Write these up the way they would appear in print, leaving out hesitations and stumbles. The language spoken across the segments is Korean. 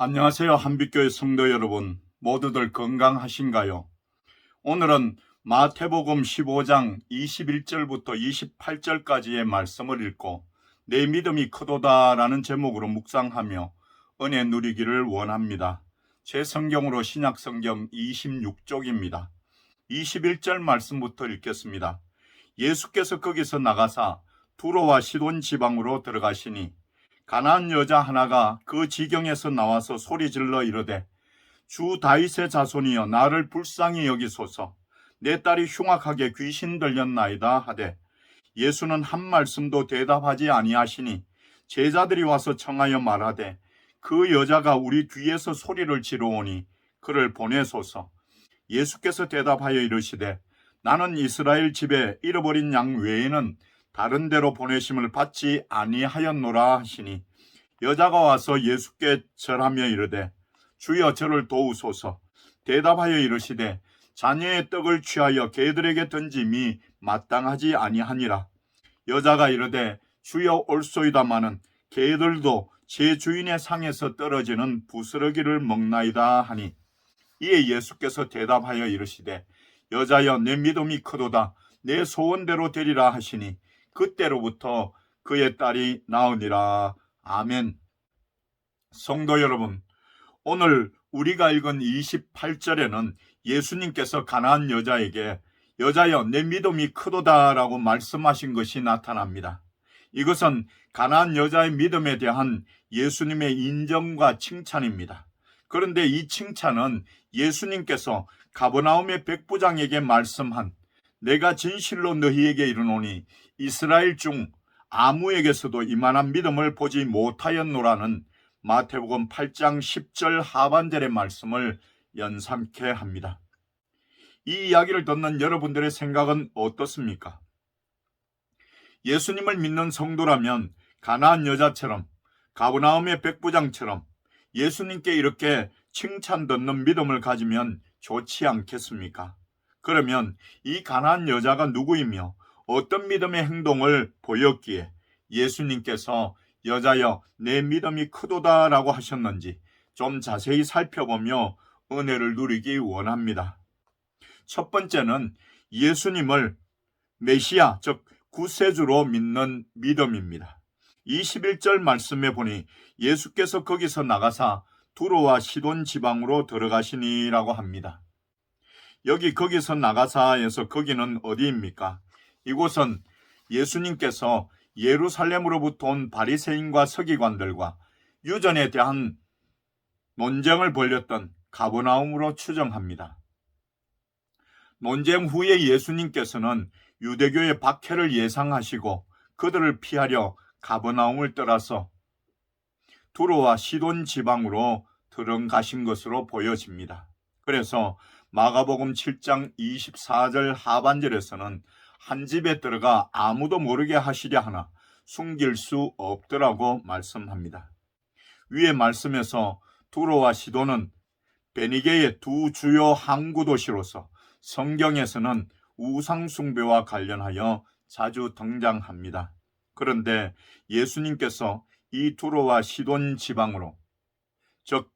안녕하세요. 한빛교회 성도 여러분, 모두들 건강하신가요? 오늘은 마태복음 15장 21절부터 28절까지의 말씀을 읽고 내 믿음이 크도다라는 제목으로 묵상하며 은혜 누리기를 원합니다. 제 성경으로 신약성경 26쪽입니다. 21절 말씀부터 읽겠습니다. 예수께서 거기서 나가사 두로와 시돈 지방으로 들어가시니 가나안 여자 하나가 그 지경에서 나와서 소리질러 이르되 주 다윗의 자손이여 나를 불쌍히 여기소서. 내 딸이 흉악하게 귀신 들렸나이다 하되 예수는 한 말씀도 대답하지 아니하시니 제자들이 와서 청하여 말하되 그 여자가 우리 뒤에서 소리를 지르오니 그를 보내소서. 예수께서 대답하여 이르시되 나는 이스라엘 집에 잃어버린 양 외에는 다른 데로 보내심을 받지 아니하였노라 하시니 여자가 와서 예수께 절하며 이르되 주여 저를 도우소서. 대답하여 이르시되 자녀의 떡을 취하여 개들에게 던짐이 마땅하지 아니하니라. 여자가 이르되 주여 올소이다마는 개들도 제 주인의 상에서 떨어지는 부스러기를 먹나이다 하니 이에 예수께서 대답하여 이르시되 여자여 내 믿음이 크도다. 내 소원대로 되리라 하시니 그때로부터 그의 딸이 나으니라. 아멘. 성도 여러분, 오늘 우리가 읽은 28절에는 예수님께서 가나안 여자에게 여자여 내 믿음이 크도다라고 말씀하신 것이 나타납니다. 이것은 가나안 여자의 믿음에 대한 예수님의 인정과 칭찬입니다. 그런데 이 칭찬은 예수님께서 가버나움의 백부장에게 말씀한 내가 진실로 너희에게 이르노니 이스라엘 중 아무에게서도 이만한 믿음을 보지 못하였노라는 마태복음 8장 10절 하반절의 말씀을 연상케 합니다. 이 이야기를 듣는 여러분들의 생각은 어떻습니까? 예수님을 믿는 성도라면 가나안 여자처럼 가버나움의 백부장처럼 예수님께 이렇게 칭찬 듣는 믿음을 가지면 좋지 않겠습니까? 그러면 이 가나안 여자가 누구이며 어떤 믿음의 행동을 보였기에 예수님께서 여자여 내 믿음이 크도다라고 하셨는지 좀 자세히 살펴보며 은혜를 누리기 원합니다. 첫 번째는 예수님을 메시아 즉 구세주로 믿는 믿음입니다. 21절 말씀에 보니 예수께서 거기서 나가사 두로와 시돈 지방으로 들어가시니라고 합니다. 여기 거기서 나가사에서 거기는 어디입니까? 이곳은 예수님께서 예루살렘으로부터 온 바리새인과 서기관들과 유전에 대한 논쟁을 벌였던 가버나움으로 추정합니다. 논쟁 후에 예수님께서는 유대교의 박해를 예상하시고 그들을 피하려 가버나움을 떠나서 두로와 시돈 지방으로 들어가신 것으로 보여집니다. 그래서 마가복음 7장 24절 하반절에서는 한 집에 들어가 아무도 모르게 하시려 하나 숨길 수 없더라고 말씀합니다. 위의 말씀에서 두로와 시돈은 베니게의 두 주요 항구 도시로서 성경에서는 우상 숭배와 관련하여 자주 등장합니다. 그런데 예수님께서 이 두로와 시돈 지방으로 즉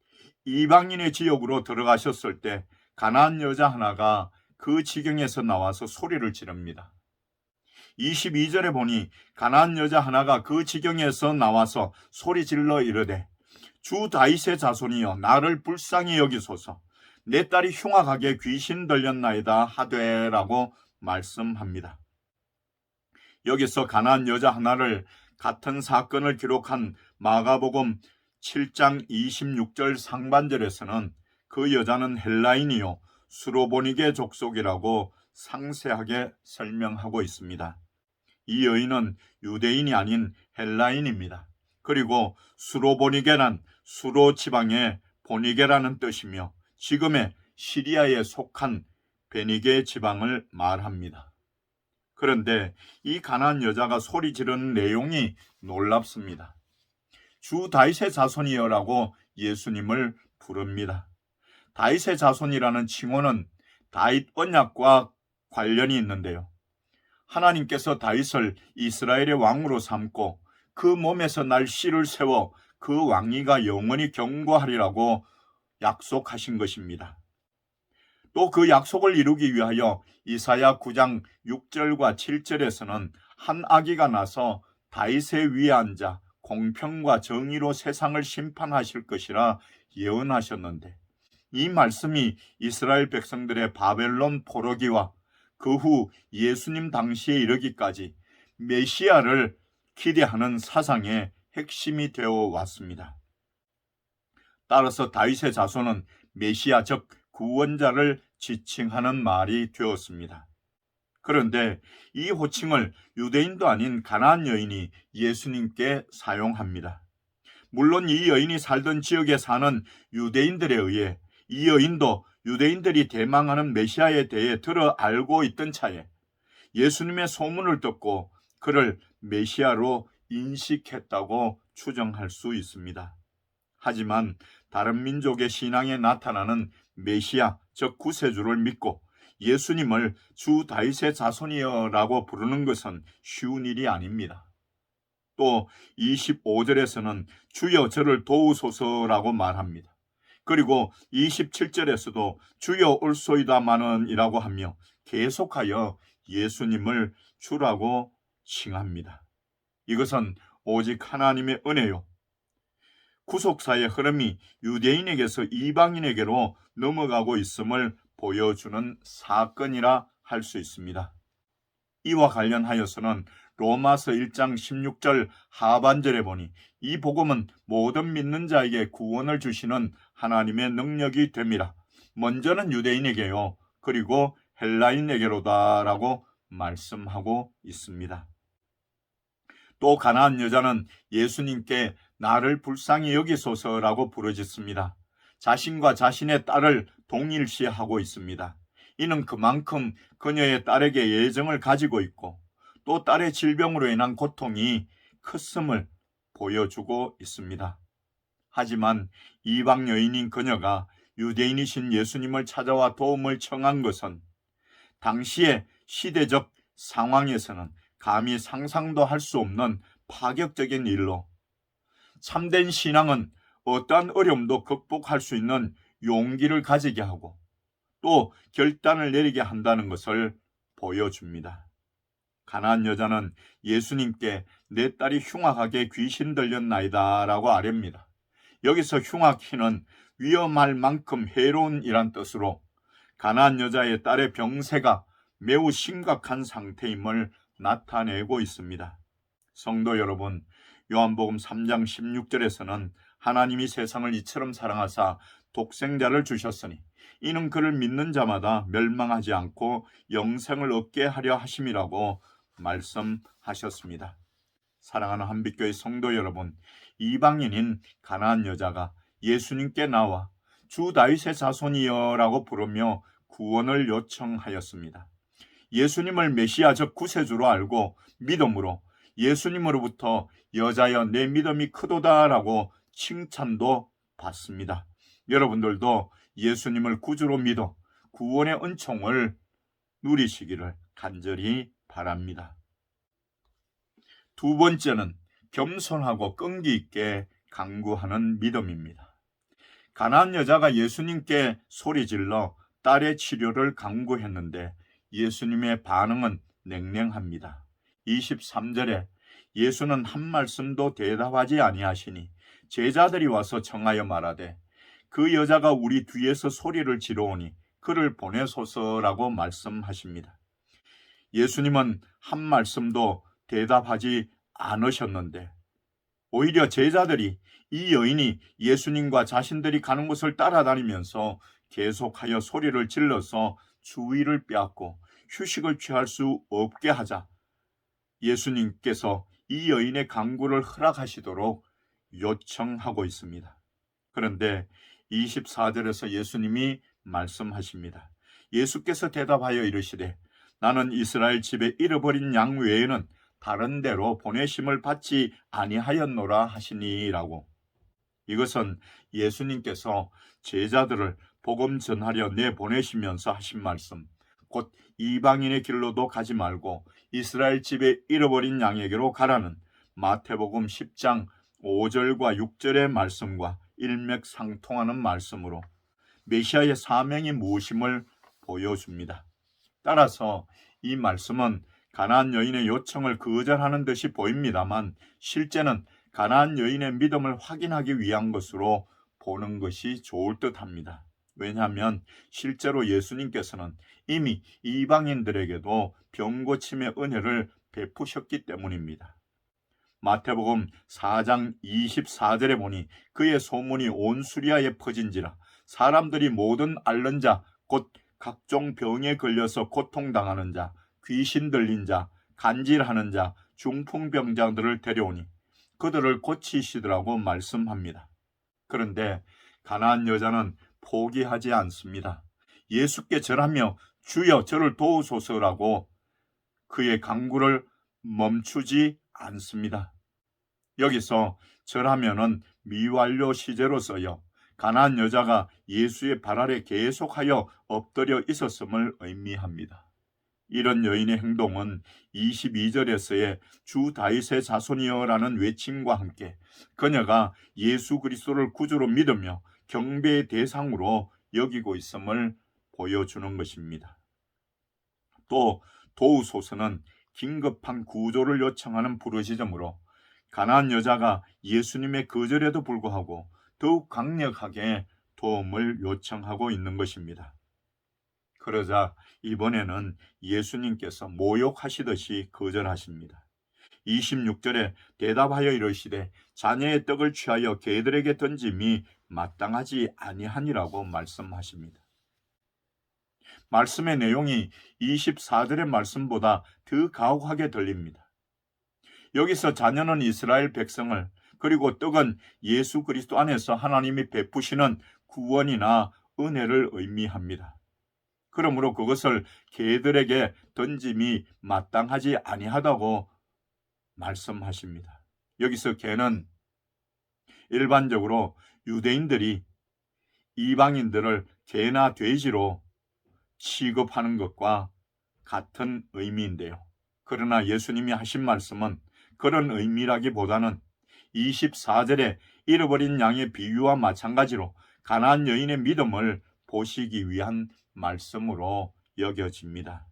이방인의 지역으로 들어가셨을 때 가나안 여자 하나가 그 지경에서 나와서 소리를 지릅니다. 22절에 보니 가나안 여자 하나가 그 지경에서 나와서 소리질러 이르되 주 다윗의 자손이여 나를 불쌍히 여기소서. 내 딸이 흉악하게 귀신 들렸나이다 하되라고 말씀합니다. 여기서 가나안 여자 하나를 같은 사건을 기록한 마가복음 7장 26절 상반절에서는 그 여자는 헬라인이요 수로보니게 족속이라고 상세하게 설명하고 있습니다. 이 여인은 유대인이 아닌 헬라인입니다. 그리고 수로보니게란 수로 지방의 보니게라는 뜻이며 지금의 시리아에 속한 베니게 지방을 말합니다. 그런데 이 가나안 여자가 소리 지르는 내용이 놀랍습니다. 주 다윗의 자손이여라고 예수님을 부릅니다. 다윗의 자손이라는 칭호는 다윗 언약과 관련이 있는데요. 하나님께서 다윗을 이스라엘의 왕으로 삼고 그 몸에서 날 씨를 세워 그 왕위가 영원히 경고하리라고 약속하신 것입니다. 또 그 약속을 이루기 위하여 이사야 9장 6절과 7절에서는 한 아기가 나서 다윗의 위에 앉아 공평과 정의로 세상을 심판하실 것이라 예언하셨는데, 이 말씀이 이스라엘 백성들의 바벨론 포로기와 그 후 예수님 당시에 이르기까지 메시아를 기대하는 사상의 핵심이 되어 왔습니다. 따라서 다윗의 자손은 메시아, 즉 구원자를 지칭하는 말이 되었습니다. 그런데 이 호칭을 유대인도 아닌 가나안 여인이 예수님께 사용합니다. 물론 이 여인이 살던 지역에 사는 유대인들에 의해 이 여인도 유대인들이 대망하는 메시아에 대해 들어 알고 있던 차에 예수님의 소문을 듣고 그를 메시아로 인식했다고 추정할 수 있습니다. 하지만 다른 민족의 신앙에 나타나는 메시아, 즉 구세주를 믿고 예수님을 주 다윗의 자손이여라고 부르는 것은 쉬운 일이 아닙니다. 또 25절에서는 주여 저를 도우소서라고 말합니다. 그리고 27절에서도 주여 올소이다마는 이라고 하며 계속하여 예수님을 주라고 칭합니다. 이것은 오직 하나님의 은혜요, 구속사의 흐름이 유대인에게서 이방인에게로 넘어가고 있음을 보여주는 사건이라 할 수 있습니다. 이와 관련하여서는 로마서 1장 16절 하반절에 보니 이 복음은 모든 믿는 자에게 구원을 주시는 하나님의 능력이 됨이라. 먼저는 유대인에게요, 그리고 헬라인에게로다라고 말씀하고 있습니다. 또 가나안 여자는 예수님께 나를 불쌍히 여기소서라고 부르짖습니다. 자신과 자신의 딸을 동일시하고 있습니다. 이는 그만큼 그녀의 딸에게 애정을 가지고 있고 또 딸의 질병으로 인한 고통이 컸음을 보여주고 있습니다. 하지만 이방 여인인 그녀가 유대인이신 예수님을 찾아와 도움을 청한 것은 당시의 시대적 상황에서는 감히 상상도 할 수 없는 파격적인 일로, 참된 신앙은 어떠한 어려움도 극복할 수 있는 용기를 가지게 하고 또 결단을 내리게 한다는 것을 보여줍니다. 가나안 여자는 예수님께 내 딸이 흉악하게 귀신 들렸나이다 라고 아뢰입니다. 여기서 흉악히는 위험할 만큼 해로운 이란 뜻으로 가나안 여자의 딸의 병세가 매우 심각한 상태임을 나타내고 있습니다. 성도 여러분, 요한복음 3장 16절에서는 하나님이 세상을 이처럼 사랑하사 독생자를 주셨으니 이는 그를 믿는 자마다 멸망하지 않고 영생을 얻게 하려 하심이라고 말씀하셨습니다. 사랑하는 한빛교회 성도 여러분, 이방인인 가나안 여자가 예수님께 나와 주 다윗의 자손이여라고 부르며 구원을 요청하였습니다. 예수님을 메시아, 즉 구세주로 알고 믿음으로 예수님으로부터 여자여 내 믿음이 크도다라고 칭찬도 받습니다. 여러분들도 예수님을 구주로 믿어 구원의 은총을 누리시기를 간절히 바랍니다. 두 번째는 겸손하고 끈기 있게 간구하는 믿음입니다. 가나안 여자가 예수님께 소리질러 딸의 치료를 간구했는데 예수님의 반응은 냉랭합니다. 23절에 예수는 한 말씀도 대답하지 아니하시니 제자들이 와서 청하여 말하되 그 여자가 우리 뒤에서 소리를 지르오니 그를 보내소서라고 말씀하십니다. 예수님은 한 말씀도 대답하지 않으셨는데 오히려 제자들이 이 여인이 예수님과 자신들이 가는 곳을 따라다니면서 계속하여 소리를 질러서 주의를 빼앗고 휴식을 취할 수 없게 하자 예수님께서 이 여인의 간구를 허락하시도록 요청하고 있습니다. 그런데 24절에서 예수님이 말씀하십니다. 예수께서 대답하여 이르시되 나는 이스라엘 집에 잃어버린 양 외에는 다른 데로 보내심을 받지 아니하였노라 하시니라고. 이것은 예수님께서 제자들을 복음 전하려 내보내시면서 하신 말씀, 곧 이방인의 길로도 가지 말고 이스라엘 집에 잃어버린 양에게로 가라는 마태복음 10장 5절과 6절의 말씀과 일맥상통하는 말씀으로 메시아의 사명이 무엇임을 보여줍니다. 따라서 이 말씀은 가나안 여인의 요청을 거절하는 듯이 보입니다만 실제는 가나안 여인의 믿음을 확인하기 위한 것으로 보는 것이 좋을 듯합니다. 왜냐하면 실제로 예수님께서는 이미 이방인들에게도 병고침의 은혜를 베푸셨기 때문입니다. 마태복음 4장 24절에 보니 그의 소문이 온 수리아에 퍼진지라 사람들이 모든 앓는 자 곧 각종 병에 걸려서 고통당하는 자, 귀신 들린 자, 간질하는 자, 중풍병자들을 데려오니 그들을 고치시더라고 말씀합니다. 그런데 가나안 여자는 포기하지 않습니다. 예수께 절하며 주여 저를 도우소서라고 그의 간구를 멈추지 않습니다. 여기서 절하면은 미완료 시제로 써요. 가나안 여자가 예수의 발 아래 계속하여 엎드려 있었음을 의미합니다. 이런 여인의 행동은 22절에서의 주 다윗의 자손이여라는 외침과 함께 그녀가 예수 그리스도를 구주로 믿으며 경배의 대상으로 여기고 있음을 보여주는 것입니다. 또 도우소서는 긴급한 구조를 요청하는 부르짖음으로 가나안 여자가 예수님의 거절에도 불구하고 더욱 강력하게 도움을 요청하고 있는 것입니다. 그러자 이번에는 예수님께서 모욕하시듯이 거절하십니다. 26절에 대답하여 이르시되 자녀의 떡을 취하여 개들에게 던짐이 마땅하지 아니하니라고 말씀하십니다. 말씀의 내용이 24절의 말씀보다 더 가혹하게 들립니다. 여기서 자녀는 이스라엘 백성을 그리고 떡은 예수 그리스도 안에서 하나님이 베푸시는 구원이나 은혜를 의미합니다. 그러므로 그것을 개들에게 던짐이 마땅하지 아니하다고 말씀하십니다. 여기서 개는 일반적으로 유대인들이 이방인들을 개나 돼지로 취급하는 것과 같은 의미인데요. 그러나 예수님이 하신 말씀은 그런 의미라기보다는 24절에 잃어버린 양의 비유와 마찬가지로 가나안 여인의 믿음을 보시기 위한 말씀으로 여겨집니다.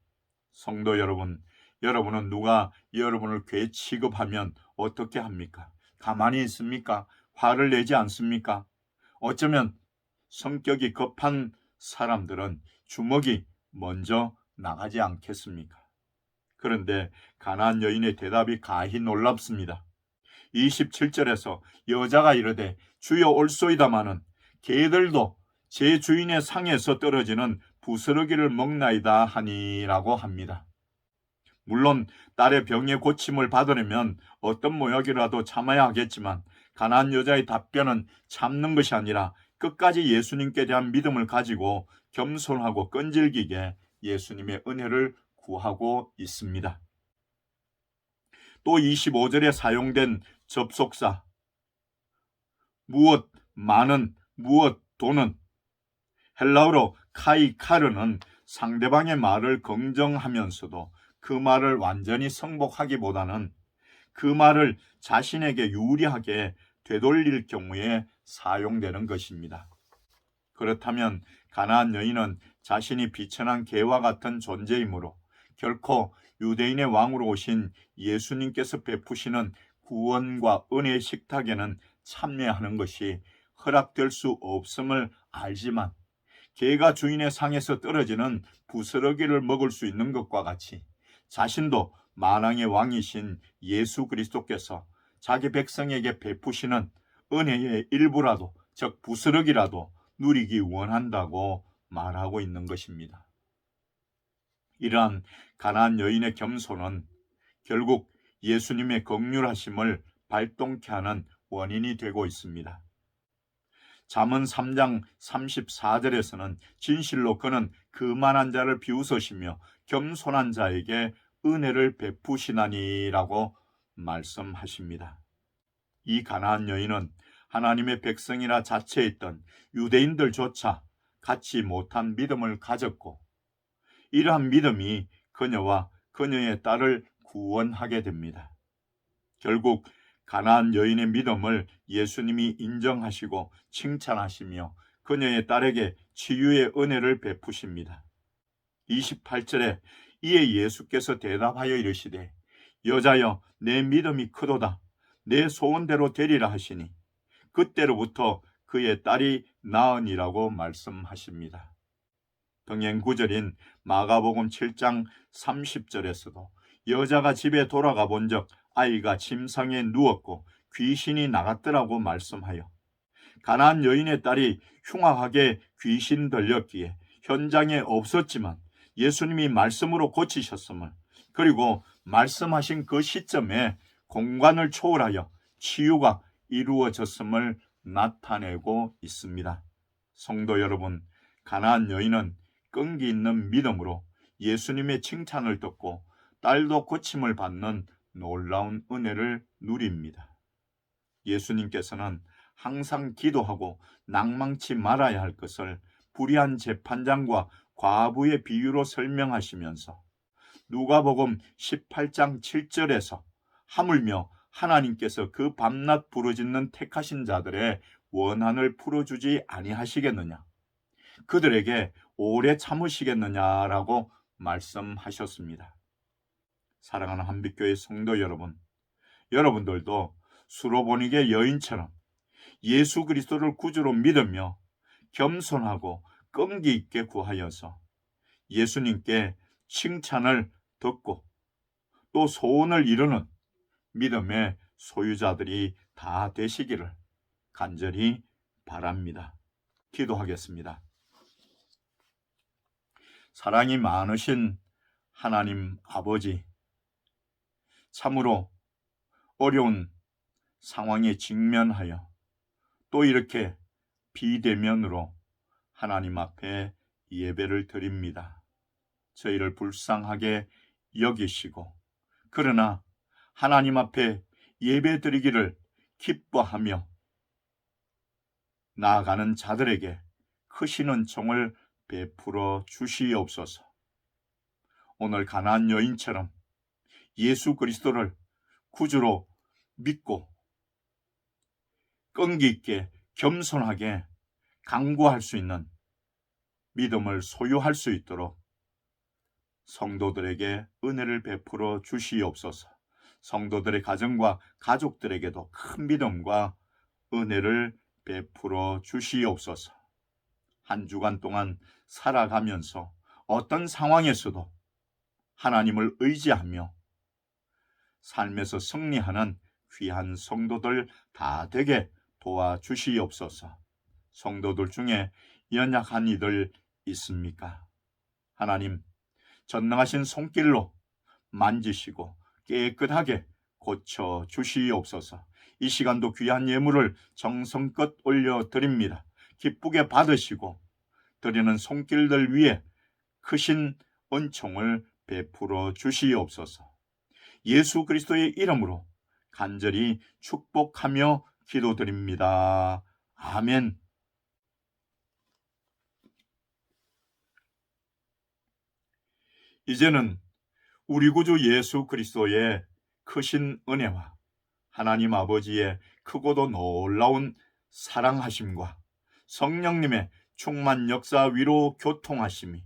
성도 여러분, 여러분은 누가 여러분을 괴 취급하면 어떻게 합니까? 가만히 있습니까? 화를 내지 않습니까? 어쩌면 성격이 급한 사람들은 주먹이 먼저 나가지 않겠습니까? 그런데 가나안 여인의 대답이 가히 놀랍습니다. 27절에서 여자가 이르되 주여 올소이다마는 개들도 제 주인의 상에서 떨어지는 부스러기를 먹나이다 하니라고 합니다. 물론 딸의 병의 고침을 받으려면 어떤 모욕이라도 참아야 하겠지만 가나안 여자의 답변은 참는 것이 아니라 끝까지 예수님께 대한 믿음을 가지고 겸손하고 끈질기게 예수님의 은혜를 구하고 있습니다. 또 25절에 사용된 접속사 무엇, 많은, 무엇, 돈은 헬라어로 카이카르는 상대방의 말을 긍정하면서도 그 말을 완전히 승복하기보다는 그 말을 자신에게 유리하게 되돌릴 경우에 사용되는 것입니다. 그렇다면 가나안 여인은 자신이 비천한 개와 같은 존재이므로 결코 유대인의 왕으로 오신 예수님께서 베푸시는 구원과 은혜의 식탁에는 참여하는 것이 허락될 수 없음을 알지만 개가 주인의 상에서 떨어지는 부스러기를 먹을 수 있는 것과 같이 자신도 만왕의 왕이신 예수 그리스도께서 자기 백성에게 베푸시는 은혜의 일부라도 즉 부스러기라도 누리기 원한다고 말하고 있는 것입니다. 이러한 가나안 여인의 겸손은 결국 예수님의 긍휼하심을 발동케 하는 원인이 되고 있습니다. 잠언 3장 34절에서는 진실로 그는 그만한 자를 비웃으시며 겸손한 자에게 은혜를 베푸시나니라고 말씀하십니다. 이 가나안 여인은 하나님의 백성이라 자처했던 유대인들조차 갖지 못한 믿음을 가졌고 이러한 믿음이 그녀와 그녀의 딸을 구원하게 됩니다. 결국 가나안 여인의 믿음을 예수님이 인정하시고 칭찬하시며 그녀의 딸에게 치유의 은혜를 베푸십니다. 28절에 이에 예수께서 대답하여 이르시되 여자여 내 믿음이 크도다. 내 소원대로 되리라 하시니 그때로부터 그의 딸이 나으니라고 말씀하십니다. 병행 구절인 마가복음 7장 30절에서도 여자가 집에 돌아가 본즉 아이가 침상에 누웠고 귀신이 나갔더라고 말씀하여 가나안 여인의 딸이 흉악하게 귀신 들렸기에 현장에 없었지만 예수님이 말씀으로 고치셨음을, 그리고 말씀하신 그 시점에 공간을 초월하여 치유가 이루어졌음을 나타내고 있습니다. 성도 여러분, 가나안 여인은 끈기 있는 믿음으로 예수님의 칭찬을 듣고 딸도 고침을 받는 놀라운 은혜를 누립니다. 예수님께서는 항상 기도하고 낭망치 말아야 할 것을 불의한 재판장과 과부의 비유로 설명하시면서 누가복음 18장 7절에서 하물며 하나님께서 그 밤낮 부르짖는 택하신 자들의 원한을 풀어주지 아니하시겠느냐, 그들에게 오래 참으시겠느냐라고 말씀하셨습니다. 사랑하는 한빛교회 성도 여러분, 여러분들도 수로보니게 여인처럼 예수 그리스도를 구주로 믿으며 겸손하고 끈기 있게 구하여서 예수님께 칭찬을 듣고 또 소원을 이루는 믿음의 소유자들이 다 되시기를 간절히 바랍니다. 기도하겠습니다. 사랑이 많으신 하나님 아버지, 참으로 어려운 상황에 직면하여 또 이렇게 비대면으로 하나님 앞에 예배를 드립니다. 저희를 불쌍하게 여기시고 그러나 하나님 앞에 예배 드리기를 기뻐하며 나아가는 자들에게 크신 은총을 베풀어 주시옵소서. 오늘 가나안 여인처럼 예수 그리스도를 구주로 믿고 끈기 있게 겸손하게 강구할 수 있는 믿음을 소유할 수 있도록 성도들에게 은혜를 베풀어 주시옵소서. 성도들의 가정과 가족들에게도 큰 믿음과 은혜를 베풀어 주시옵소서. 한 주간 동안 살아가면서 어떤 상황에서도 하나님을 의지하며 삶에서 승리하는 귀한 성도들 다 되게 도와주시옵소서. 성도들 중에 연약한 이들 있습니까? 하나님, 전능하신 손길로 만지시고 깨끗하게 고쳐 주시옵소서. 이 시간도 귀한 예물을 정성껏 올려드립니다. 기쁘게 받으시고 드리는 손길들 위에 크신 은총을 베풀어 주시옵소서. 예수 그리스도의 이름으로 간절히 축복하며 기도드립니다. 아멘. 이제는 우리 구주 예수 그리스도의 크신 은혜와 하나님 아버지의 크고도 놀라운 사랑하심과 성령님의 충만 역사 위로 교통하심이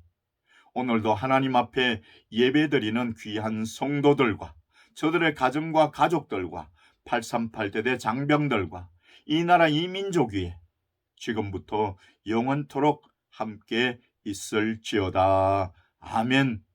오늘도 하나님 앞에 예배드리는 귀한 성도들과 저들의 가정과 가족들과 838대대 장병들과 이 나라 이 민족 위에 지금부터 영원토록 함께 있을지어다. 아멘.